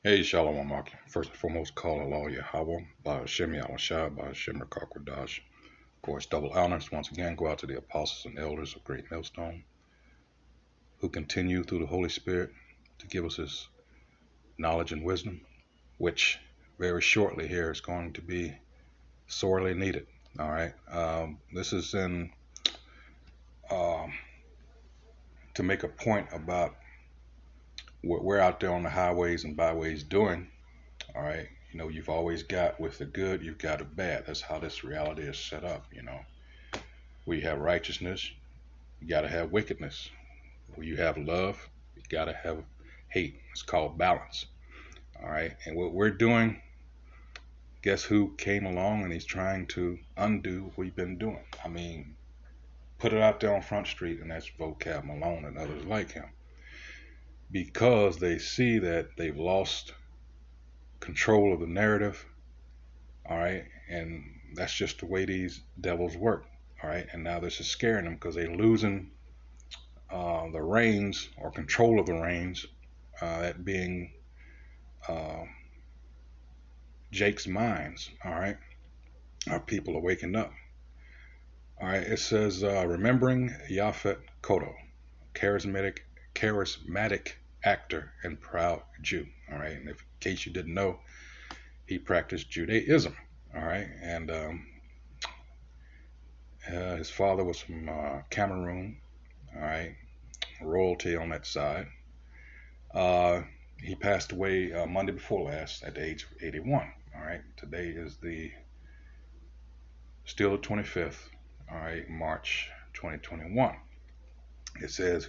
Hey, Shalom Amaki. First and foremost, call Allah Yahweh, by Hashem Yahushua, by Hashem Rakakwadash. Of course, double honors once again go out to the apostles and elders of Great Millstone who continue through the Holy Spirit to give us His knowledge and wisdom, which very shortly here is going to be sorely needed. All right. This is in um, to make a point about what we're out there on the highways and byways doing. All right. You've always got with the good, you've got the bad. That's how this reality is set up. Where you have righteousness, you got to have wickedness. Where you have love, you got to have hate. It's called balance. All right. And what we're doing, guess who came along and he's trying to undo what we've been doing? I mean, put it out there on Front Street, and that's Vocab Malone and others like him. Because they see that they've lost control of the narrative. All right. And that's just the way these devils work. All right. And now this is scaring them because they're losing the reins or control of the reins, that being uh, Jake's minds. All right, our people are waking up. All right, it says remembering Yaphet Kotto, charismatic, charismatic actor and proud Jew. All right, and if, in case you didn't know, he practiced Judaism. All right, and his father was from Cameroon. All right, royalty on that side. Uh, he passed away Monday before last at the age of 81. All right, today is the still the 25th. All right, March 2021. It says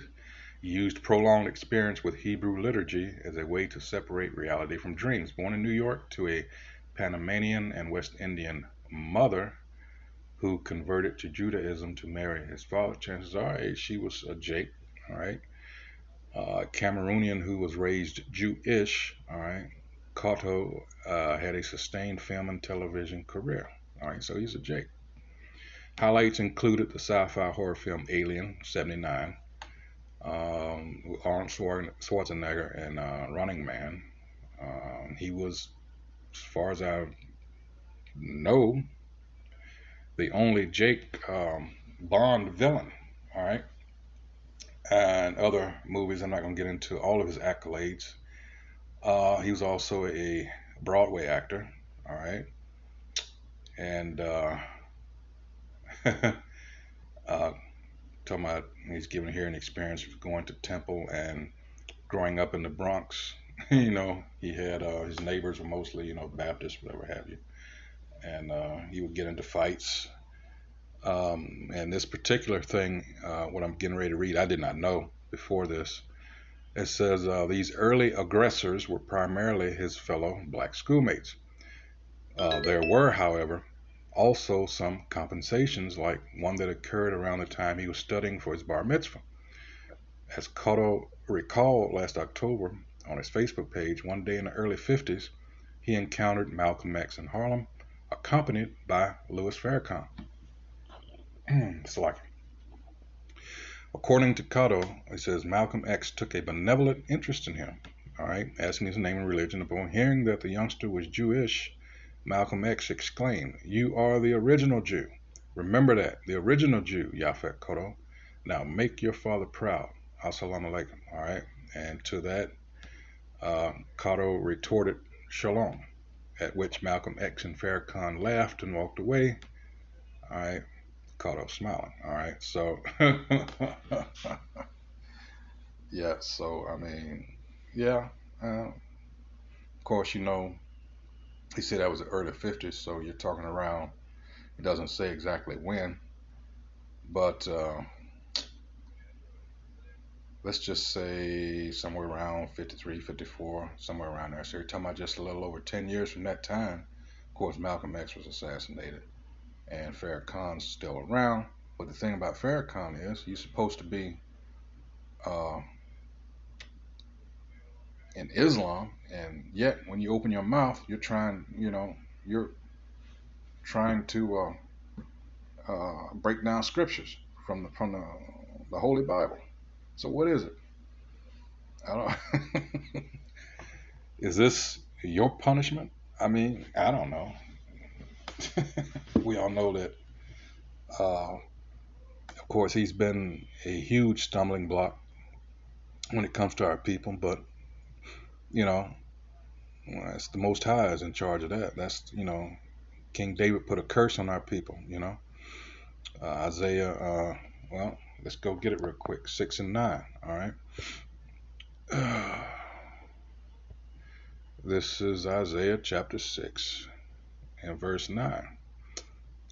he used prolonged experience with Hebrew liturgy as a way to separate reality from dreams. Born in New York to a Panamanian and West Indian mother who converted to Judaism to marry his father, chances are she was a Jake. All right, Cameroonian who was raised Jewish. All right, Cotto had a sustained film and television career. All right, so he's a Jake. Highlights included the sci-fi horror film Alien '79, with Arnold Schwarzenegger and Running Man. He was, as far as I know, the only Jake Bond villain. All right, and other movies. I'm not going to get into all of his accolades. He was also a Broadway actor. All right, and uh, talking about he's given here an experience of going to temple and growing up in the Bronx. He had his neighbors were mostly Baptist, whatever have you, and he would get into fights. And this particular thing, what I'm getting ready to read, I did not know before this. It says these early aggressors were primarily his fellow black schoolmates. There were, however, also some compensations, like one that occurred around the time he was studying for his bar mitzvah. As Cotto recalled last October on his Facebook page, one day in the early 50s, he encountered Malcolm X in Harlem, accompanied by Louis Farrakhan. It's like, according to Cotto, he says Malcolm X took a benevolent interest in him, all right, asking his name and religion. Upon hearing that the youngster was Jewish, Malcolm X exclaimed, "You are the original Jew. Remember that, the original Jew, Yaphet Kotto. Now make your father proud. Assalamu alaikum." All right. And to that, Cotto retorted, "Shalom," at which Malcolm X and Farrakhan laughed and walked away. All right. Cotto smiling. All right. So, yeah. So, I mean, yeah. Of course, he said that was the early 50s. So you're talking around, it doesn't say exactly when, but let's just say somewhere around 53, 54, somewhere around there. So you're talking about just a little over 10 years from that time. Of course, Malcolm X was assassinated and Farrakhan's still around. But the thing about Farrakhan is he's supposed to be uh, in Islam, and yet when you open your mouth, you're trying to break down scriptures from the Holy Bible. So what is it? I don't. Is this your punishment? I mean, I don't know. We all know that, of course, he's been a huge stumbling block when it comes to our people, but, you know, it's the Most High is in charge of that. King David put a curse on our people, Isaiah, well, let's go get it real quick 6 and 9, all right? This is Isaiah chapter 6 and verse 9.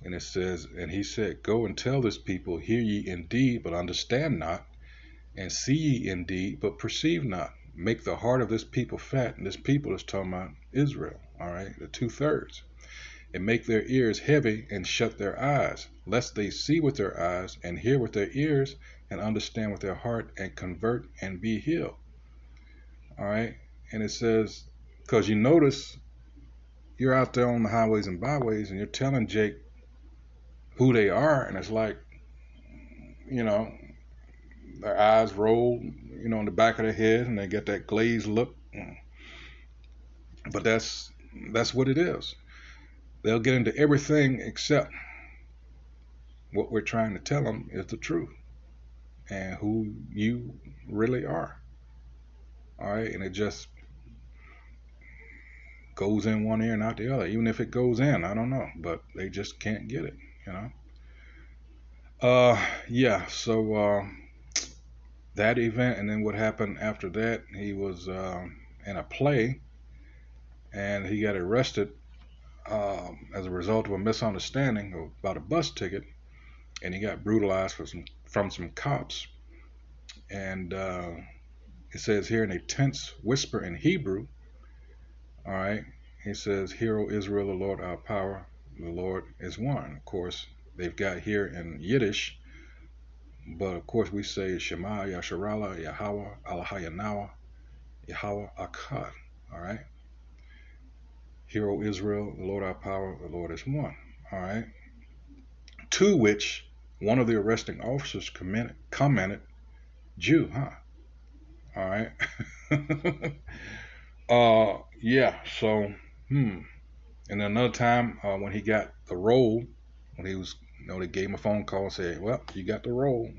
And it says, and he said, go and tell this people, hear ye indeed, but understand not, and see ye indeed, but perceive not. Make the heart of this people fat, and this people is talking about Israel, all right, the 2/3. And make their ears heavy, and shut their eyes, lest they see with their eyes, and hear with their ears, and understand with their heart, and convert, and be healed. All right, and it says, because you notice you're out there on the highways and byways, and you're telling Jake who they are, and it's like, you know, their eyes roll, in the back of their head, and they get that glazed look. But that's what it is. They'll get into everything except what we're trying to tell them is the truth and who you really are. All right, and it just goes in one ear and out the other. Even if it goes in, I don't know, but they just can't get it. Yeah. So that event, and then what happened after that? He was in a play, and he got arrested as a result of a misunderstanding about a bus ticket, and he got brutalized from some cops. And it says here in a tense whisper in Hebrew, all right, he says, "Hear, O Israel, the Lord our power, the Lord is one." Of course, they've got here in Yiddish, but of course we say Shema Yasharala Yahweh Alahayanawa Yahweh Akkad. All right, "Hear, O Israel, the Lord our power, the Lord is one." All right, to which one of the arresting officers commented, "Jew, huh?" All right. Yeah. So, And another time when he got the role, when he was, they gave him a phone call and said, "Well, you got the role,"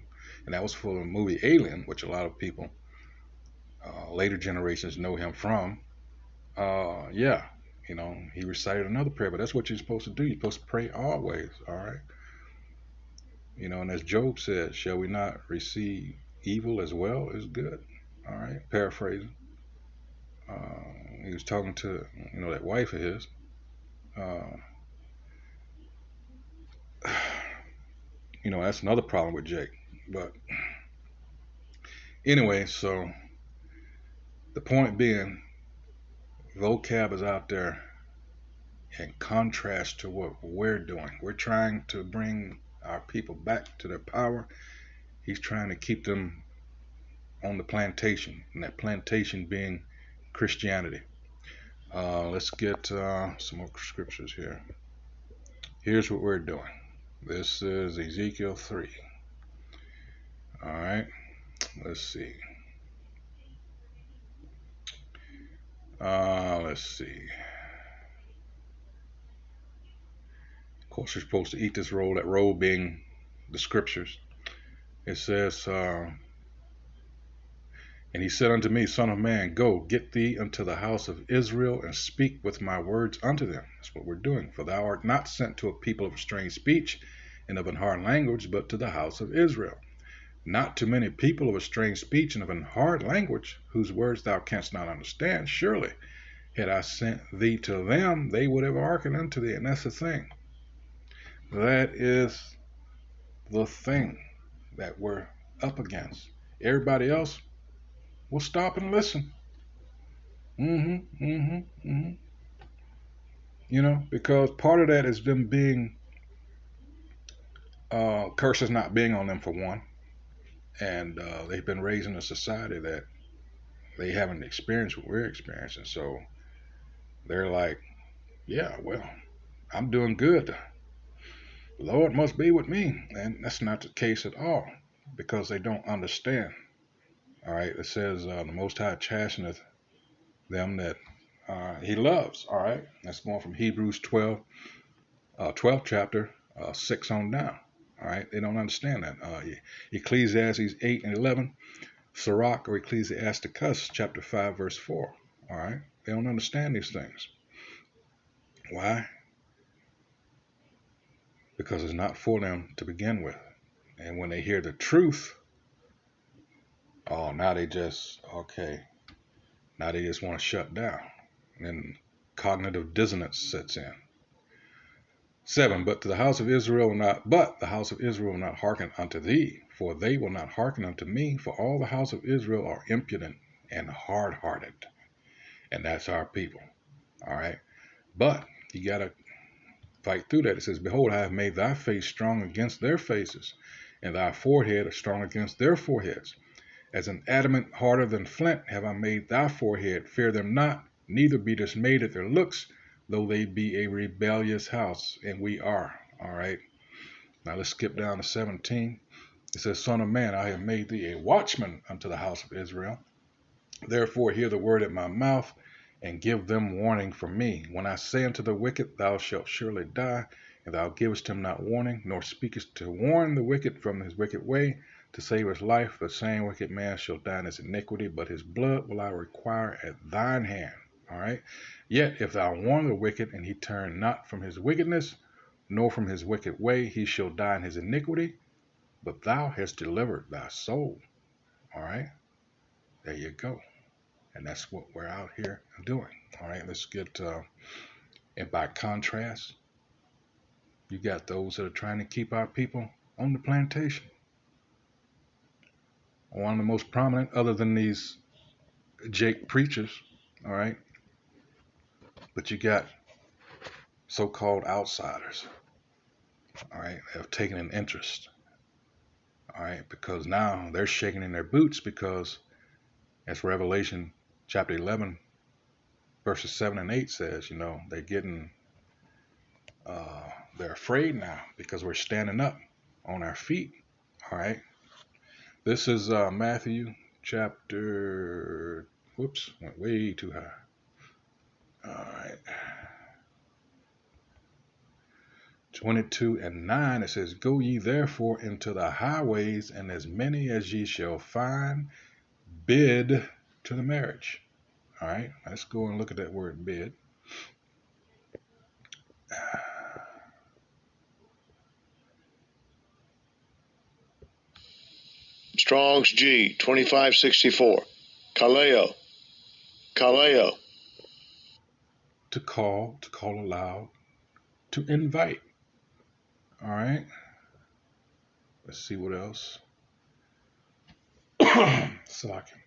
and that was for the movie Alien, which a lot of people, later generations, know him from. Yeah. He recited another prayer, but that's what you're supposed to do. You're supposed to pray always. All right. And as Job said, "Shall we not receive evil as well as good?" All right. Paraphrasing. He was talking to that wife of his. Uh, that's another problem with Jake. But anyway, so the point being, vocab is out there in contrast to what we're doing. We're trying to bring our people back to their power. He's trying to keep them on the plantation, and that plantation being Christianity. Let's get some more scriptures here. Here's what we're doing. This is Ezekiel 3. All right, let's see. Let's see. Of course, you're supposed to eat this roll, that roll being the scriptures. It says, and he said unto me, Son of man, go, get thee unto the house of Israel, and speak with my words unto them. That's what we're doing. For thou art not sent to a people of a strange speech and of an hard language, but to the house of Israel. Not to many people of a strange speech and of an hard language, whose words thou canst not understand. Surely, had I sent thee to them, they would have hearkened unto thee. And that's the thing. That is the thing that we're up against. Everybody else will stop and listen. Because part of that is them being, curses not being on them for one. And they've been raised in a society that they haven't experienced what we're experiencing. So they're like, yeah, well, I'm doing good. The Lord must be with me. And that's not the case at all, because they don't understand. All right, it says, the Most High chasteneth them that He loves. All right. That's going from Hebrews 12th chapter, 6 on down. All right. They don't understand that. Ecclesiastes 8 and 11, Sirach or Ecclesiasticus chapter 5 verse 4. All right. They don't understand these things. Why? Because it's not for them to begin with. And when they hear the truth, oh, now they just, okay, now they just want to shut down. And cognitive dissonance sets in. 7, but the house of Israel will not hearken unto thee, for they will not hearken unto me, for all the house of Israel are impudent and hard-hearted. And that's our people. All right. But you got to fight through that. It says, behold, I have made thy face strong against their faces, and thy forehead strong against their foreheads. As an adamant harder than flint have I made thy forehead. Fear them not, neither be dismayed at their looks, though they be a rebellious house. And we are. All right. Now let's skip down to 17. It says, Son of man, I have made thee a watchman unto the house of Israel. Therefore hear the word at my mouth, and give them warning from me. When I say unto the wicked, thou shalt surely die, and thou givest him not warning, nor speakest to warn the wicked from his wicked way, to save his life, the same wicked man shall die in his iniquity, but his blood will I require at thine hand. All right. Yet if thou warn the wicked, and he turn not from his wickedness, nor from his wicked way, he shall die in his iniquity, but thou hast delivered thy soul. All right. There you go. And that's what we're out here doing. All right, let's get, and by contrast, you got those that are trying to keep our people on the plantation. One of the most prominent, other than these Jake preachers, all right, but you got so-called outsiders, all right, have taken an interest, all right, because now they're shaking in their boots because, as Revelation chapter 11, verses 7 and 8 says, they're getting, they're afraid now because we're standing up on our feet. All right. This is Matthew chapter, whoops, went way too high. All right. 22 and 9, it says, Go ye therefore into the highways, and as many as ye shall find, bid to the marriage. All right. Let's go and look at that word bid. Strong's G 2564. Kaleo. Kaleo. To call aloud, to invite. All right. Let's see what else. Slacking.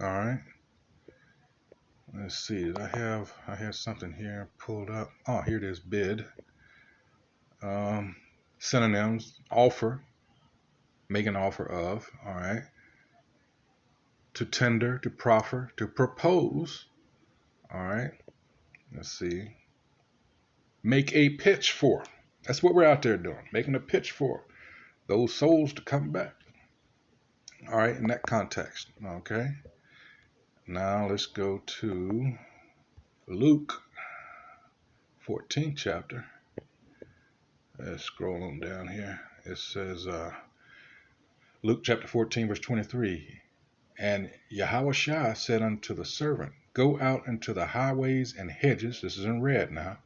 All right. Let's see. I have something here pulled up. Oh, here it is. Bid. Synonyms: offer, make an offer of. All right. To tender, to proffer, to propose. All right. Let's see. Make a pitch for. That's what we're out there doing. Making a pitch for those souls to come back. All right. In that context. Okay. Now let's go to Luke 14th chapter. Let's scroll on down here. It says, Luke chapter 14, verse 23. And Yahushua said unto the servant, Go out into the highways and hedges, this is in red now,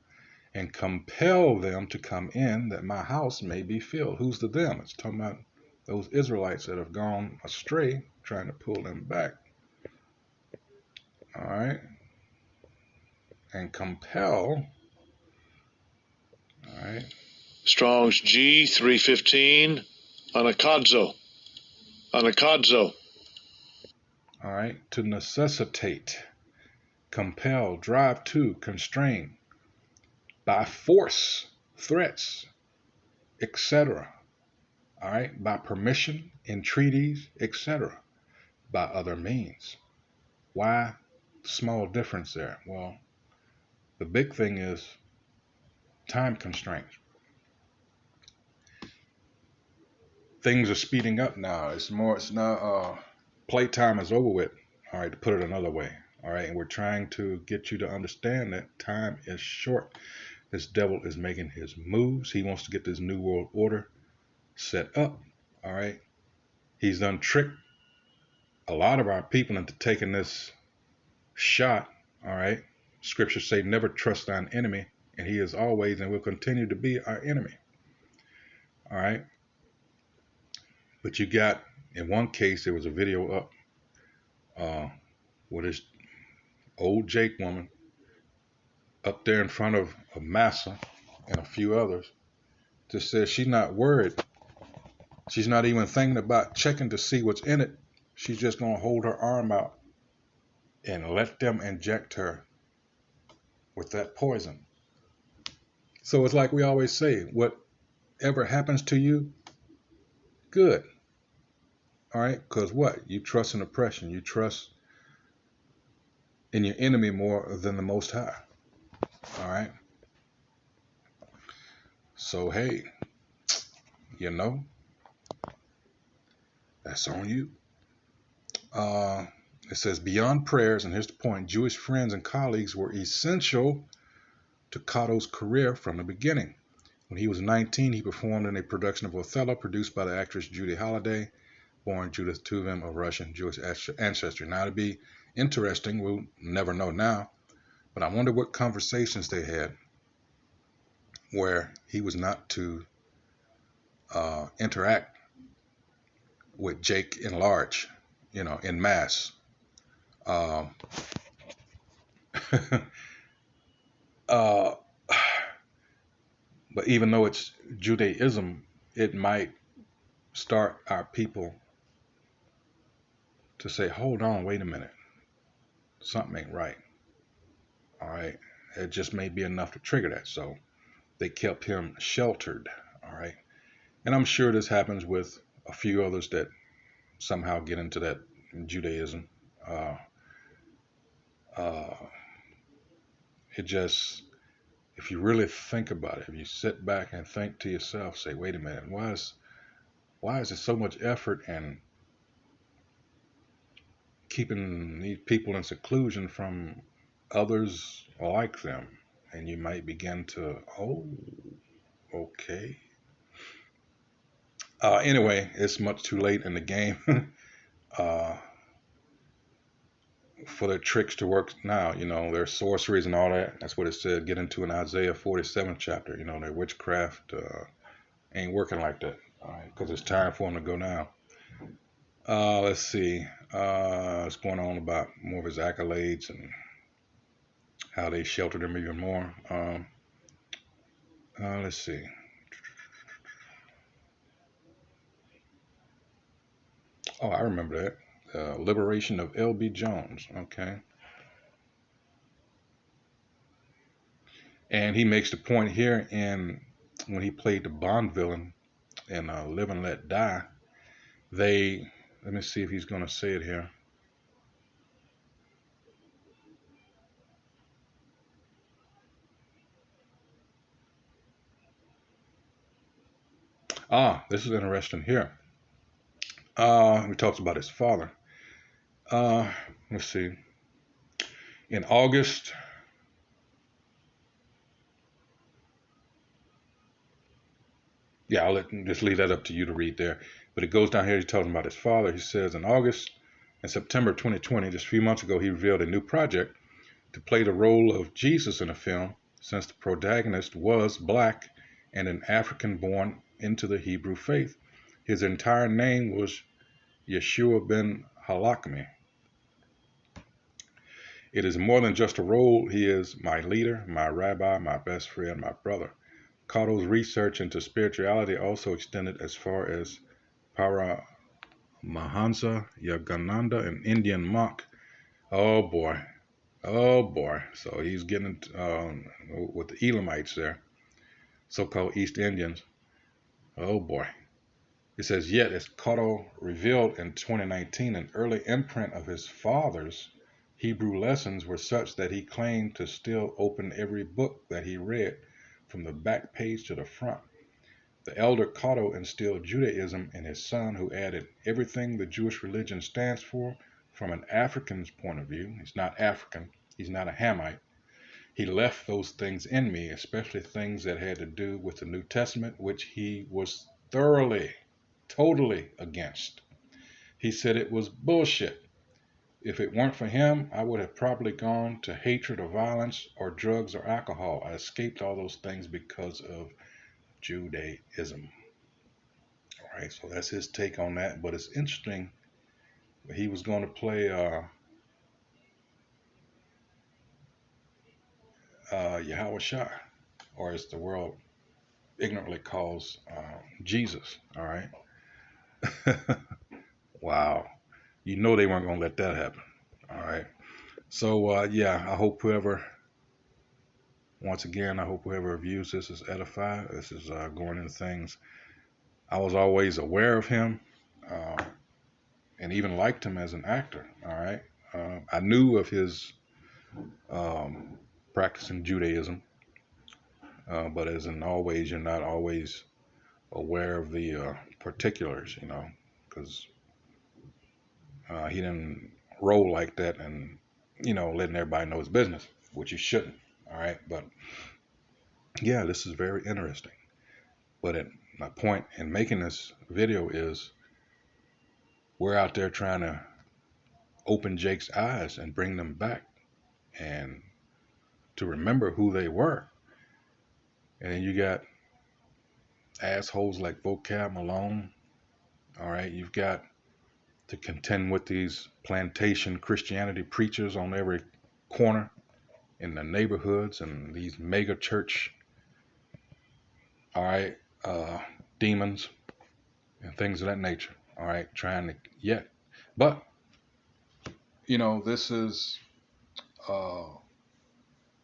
and compel them to come in, that my house may be filled. Who's the them? It's talking about those Israelites that have gone astray, trying to pull them back. All right. And compel. All right. Strong's G 315. Anakadzo. Anakadzo. All right. To necessitate, compel, drive to, constrain, by force, threats, etc. All right. By permission, entreaties, etc. By other means. Why small difference there? Well, the big thing is time constraints. Things are speeding up now. It's now playtime is over with. All right, to put it another way. All right, and we're trying to get you to understand that time is short. This devil is making his moves. He wants to get this new world order set up. All right, he's done tricked a lot of our people into taking this shot. All right, scriptures say never trust thine enemy, and he is always and will continue to be our enemy. All right, but you got, in one case, there was a video up with this old Jake woman up there in front of Massa and a few others. Just says she's not worried. She's not even thinking about checking to see what's in it. She's just going to hold her arm out and let them inject her with that poison. So it's like we always say, whatever happens to you, good. All right? Because what? You trust in oppression. You trust in your enemy more than the Most High. All right? So, hey, you know, that's on you. It says, beyond prayers, and here's the point, Jewish friends and colleagues were essential to Cotto's career from the beginning. When he was 19, he performed in a production of Othello produced by the actress Judy Holliday, born Judith Tuvim of Russian Jewish ancestry. Now, to be interesting, we'll never know now, but I wonder what conversations they had where he was not to interact with Jake in large, in mass. Uh, but even though it's Judaism, it might start our people to say, hold on, wait a minute, something ain't right. All right, it just may be enough to trigger that. So they kept him sheltered. All right, and I'm sure this happens with a few others that somehow get into that Judaism. It just, if you really think about it, if you sit back and think to yourself, say, wait a minute, why is there so much effort in keeping these people in seclusion from others like them? And you might begin to, oh, okay. Anyway, it's much too late in the game uh, for their tricks to work now. Their sorceries and all that. That's what it said. Get into an Isaiah 47 chapter. Their witchcraft ain't working like that. All right, because it's time for them to go now. Let's see. What's going on about more of his accolades and how they sheltered him even more. Let's see. Oh, I remember that. Liberation of L.B. Jones. Okay. And he makes the point here when he played the Bond villain in Live and Let Die, let me see if he's going to say it here. This is interesting here. He talks about his father. Let's see. In August, yeah, I'll just leave that up to you to read there. But it goes down here, he's talking about his father. He says, in August and September 2020, just a few months ago, he revealed a new project to play the role of Jesus in a film, since the protagonist was black and an African born into the Hebrew faith. His entire name was Yeshua ben Halakmi. It is more than just a role. He is my leader, my rabbi, my best friend, my brother. Cotto's research into spirituality also extended as far as Paramahansa Yogananda, an Indian monk. Oh boy. So he's getting with the Elamites there, so-called East Indians. Oh boy. It says, yet as Cotto revealed in 2019, an early imprint of his father's Hebrew lessons were such that he claimed to still open every book that he read from the back page to the front. The elder Cotto instilled Judaism in his son, who added everything the Jewish religion stands for from an African's point of view, he's not African, he's not a Hamite. He left those things in me, especially things that had to do with the New Testament, which he was thoroughly, totally against. He said it was bullshit. If it weren't for him, I would have probably gone to hatred or violence or drugs or alcohol. I escaped all those things because of Judaism. All right, so that's his take on that. But it's interesting. He was going to play Yahweh Shai, or as the world ignorantly calls Jesus. All right. Wow. You know they weren't going to let that happen. All right. So, yeah, I hope whoever, once again, I hope whoever views this is edified. This is going into things. I was always aware of him and even liked him as an actor. All right. I knew of his practicing Judaism, but as in always, you're not always aware of the particulars, because he didn't roll like that and, letting everybody know his business, which you shouldn't. All right. But yeah, this is very interesting. But my point in making this video is we're out there trying to open Jake's eyes and bring them back and to remember who they were. And then you got assholes like Vocab Malone. All right. You've got to contend with these plantation Christianity preachers on every corner in the neighborhoods and these mega church, all right, demons and things of that nature. All right, trying to but this is a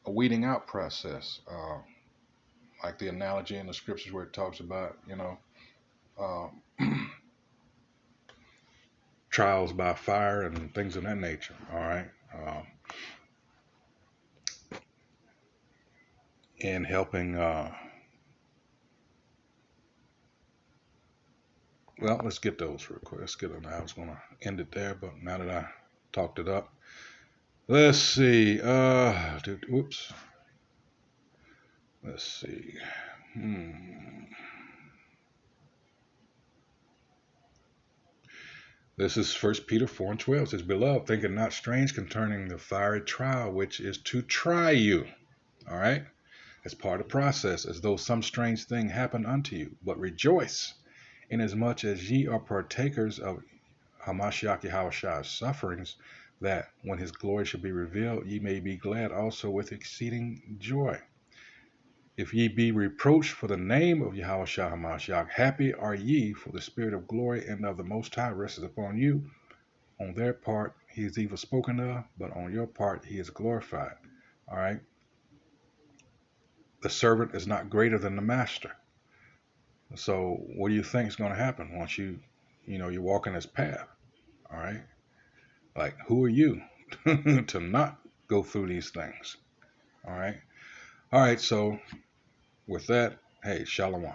weeding out process, like the analogy in the scriptures where it talks about trials by fire and things of that nature. All right. And helping well, let's get those real quick. Let's get them. I was going to end it there, but now that I talked it up, let's see. Whoops. Let's see. This is 1 Peter 4:12. It says, Beloved, think it not strange concerning the fiery trial, which is to try you. All right? As part of the process, as though some strange thing happened unto you. But rejoice, inasmuch as ye are partakers of Hamashiach Yahweh's sufferings, that when his glory shall be revealed, ye may be glad also with exceeding joy. If ye be reproached for the name of Yahweh Hamashiach, happy are ye, for the spirit of glory and of the Most High rests upon you. On their part, he is evil spoken of, but on your part, he is glorified. All right? The servant is not greater than the master. So what do you think is going to happen once you're walking this path? All right? Like, who are you to not go through these things? All right? All right, so with that, hey, shalom.